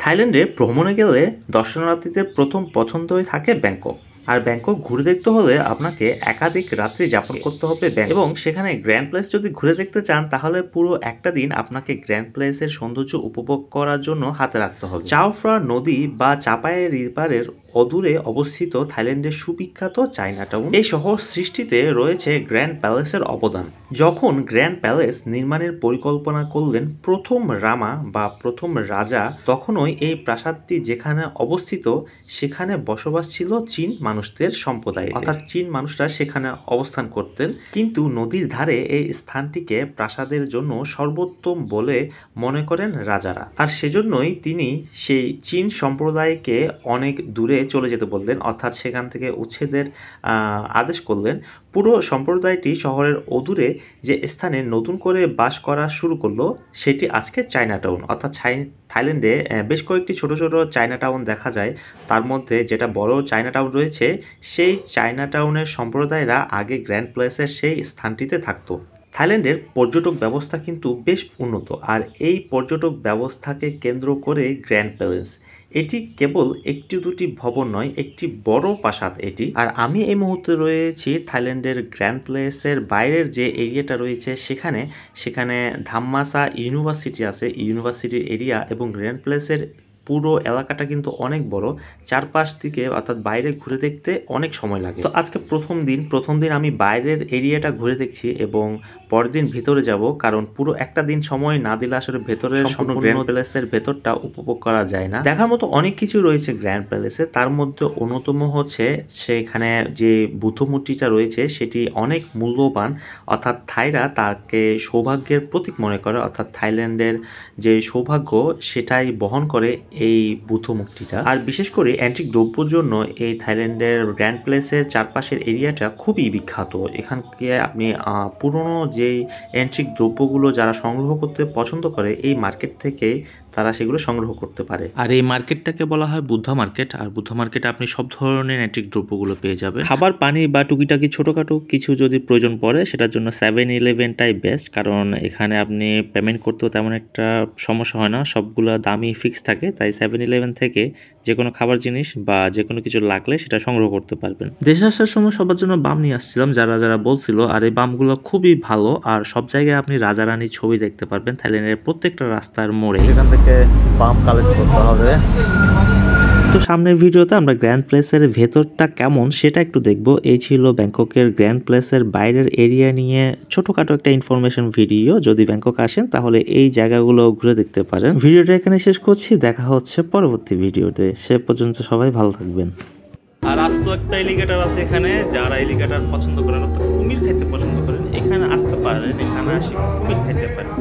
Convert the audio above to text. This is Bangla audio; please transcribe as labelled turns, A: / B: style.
A: থাইল্যান্ডে ভ্রমণে গেলে দর্শনার্থীদের প্রথম পছন্দই থাকে ব্যাংকক। আর ব্যাংকক ঘুরে দেখতে হলে আপনাকে একাধিক রাত্রি যাপন করতে হবে এবং সেখানে গ্র্যান্ড প্লেস যদি ঘুরে দেখতে চান তাহলে পুরো একটা দিন আপনাকে গ্র্যান্ড প্লেসের সৌন্দর্য উপভোগ করার জন্য হাতে রাখতে হবে। চাও ফ্রা নদী বা চাপায়ে রিভারের অদূরে অবস্থিত থাইল্যান্ডের সুবিখ্যাত চায়নাটাউন, এই শহর সৃষ্টিতে রয়েছে গ্র্যান্ড প্যালেসের অবদান। যখন গ্র্যান্ড প্যালেস নির্মাণের পরিকল্পনা করলেন প্রথম রামা বা প্রথম রাজা, তখনই এই প্রাসাদটি যেখানে অবস্থিত সেখানে বসবাস ছিল চীন মানুষদের সম্প্রদায়, অর্থাৎ চীন মানুষরা সেখানে অবস্থান করতেন। কিন্তু নদীর ধারে এই স্থানটিকে প্রাসাদের জন্য সর্বোত্তম বলে মনে করেন রাজারা, আর সেজন্যই তিনি সেই চীন সম্প্রদায়কে অনেক দূরে চলে যেতে বললেন, অর্থাৎ সেখান থেকে উচ্ছেদের আদেশ করলেন। পুরো সম্প্রদায়টি শহরের অদূরে যে স্থানে নতুন করে বাস করা শুরু করলো সেটি আজকে চায়নাটাউন, অর্থাৎ থাইল্যান্ডে বেশ কয়েকটি ছোট ছোট চায়নাটাউন দেখা যায়। তার মধ্যে যেটা বড় চায়নাটাউন রয়েছে সেই চায়নাটাউনের সম্প্রদায়রা আগে গ্র্যান্ড প্লেসের সেই স্থানটিতে থাকতো। থাইল্যান্ডের পর্যটক ব্যবস্থা কিন্তু বেশ উন্নত, আর এই পর্যটক ব্যবস্থাকে কেন্দ্র করে গ্র্যান্ড প্যালেস এটি কেবল একটি দুটি ভবন নয়, একটি বড় প্রাসাদ এটি। আর আমি এই মুহূর্তে রয়েছি থাইল্যান্ডের গ্র্যান্ড প্লেসের বাইরের যে এরিয়াটা রয়েছে সেখানে ধাম্মাসা ইউনিভার্সিটি আছে, ইউনিভার্সিটির এরিয়া, এবং গ্র্যান্ড প্লেসের পুরো এলাকাটা কিন্তু অনেক বড়। চারপাশ থেকে অর্থাৎ বাইরে ঘুরে দেখতে অনেক সময় লাগে। তো আজকে প্রথম দিন আমি বাইরের এরিয়াটা ঘুরে দেখছি এবং পরের দিন ভেতরে যাব, কারণ পুরো একটা দিন সময় না দিলে আসলে ভেতরের সম্পূর্ণ গ্র্যান্ড প্যালেসের ভেতরটা উপভোগ করা যায় না। দেখার মতো অনেক কিছু রয়েছে গ্র্যান্ড প্যালেসে, তার মধ্যে অন্যতম হচ্ছে সেখানে যে বুদ্ধ মূর্তিটা রয়েছে সেটি অনেক মূল্যবান, অর্থাৎ থাইরা তাকে সৌভাগ্যের প্রতীক মনে করে, অর্থাৎ থাইল্যান্ডের যে সৌভাগ্য সেটাই বহন করে এই বুদ্ধ মূর্তিটা। আর বিশেষ করে অ্যান্টিক দ্রব্যর জন্য এই থাইল্যান্ডের গ্র্যান্ড প্লেসের চারপাশের এরিয়াটা খুবই বিখ্যাত। এখানকে আপনি পুরনো যেই অ্যান্টিক দ্রব্যগুলো যারা সংগ্রহ করতে পছন্দ করে এই মার্কেট থেকে তারা সেগুলো সংগ্রহ করতে পারে। আর এই মার্কেটটাকে বলা হয় বুদ্ধা মার্কেট, আর বুদ্ধা মার্কেটে আপনি সব ধরনের অ্যান্টিক দ্রব্যগুলো পেয়ে যাবেন। খাবার, পানি বা টুকিটাকি ছোটোখাটো কিছু যদি প্রয়োজন পড়ে সেটার জন্য 7-Elevenটাই বেস্ট, কারণ এখানে আপনি পেমেন্ট করতেও তেমন একটা সমস্যা হয় না, সবগুলো দামই ফিক্স থাকে। তাই 7-Eleven থেকে যে কোনো খাবার জিনিস বা যে কোনো কিছু লাগলে সেটা সংগ্রহ করতে পারবেন। দেশে আসার সময় সবার জন্য বাম নিয়ে আসছিলাম, যারা বলছিল, আর এই বামগুলো খুবই ভালো। আর সব জায়গায় আপনি রাজা রানীর ছবি দেখতে পারবেন থাইল্যান্ডের প্রত্যেকটা রাস্তার মোড়ে। এখান থেকে বাম কালেক্ট করতে হবে। তো সামনের ভিডিওতে আমরা গ্র্যান্ড প্লেসের ভেতরটা কেমন সেটা একটু দেখব। এই ছিল ব্যাংককের গ্র্যান্ড প্লেসের বাইরের এরিয়া নিয়ে ছোটখাটো একটা ইনফরমেশন ভিডিও। যদি ব্যাংকক আসেন তাহলে এই জায়গাগুলো ঘুরে দেখতে পারেন। ভিডিওটা এখানে শেষ করছি, দেখা হচ্ছে পরবর্তী ভিডিওতে। সে পর্যন্ত সবাই ভালো থাকবেন। আর আস্ত একটা এলিগেটর আছে এখানে, যারা এলিগেটর পছন্দ করেন অর্থাৎ কুমির খাইতে পছন্দ করেন এখানে আসতে পারেন, এখানে আসি কুমির খাইতে পারেন।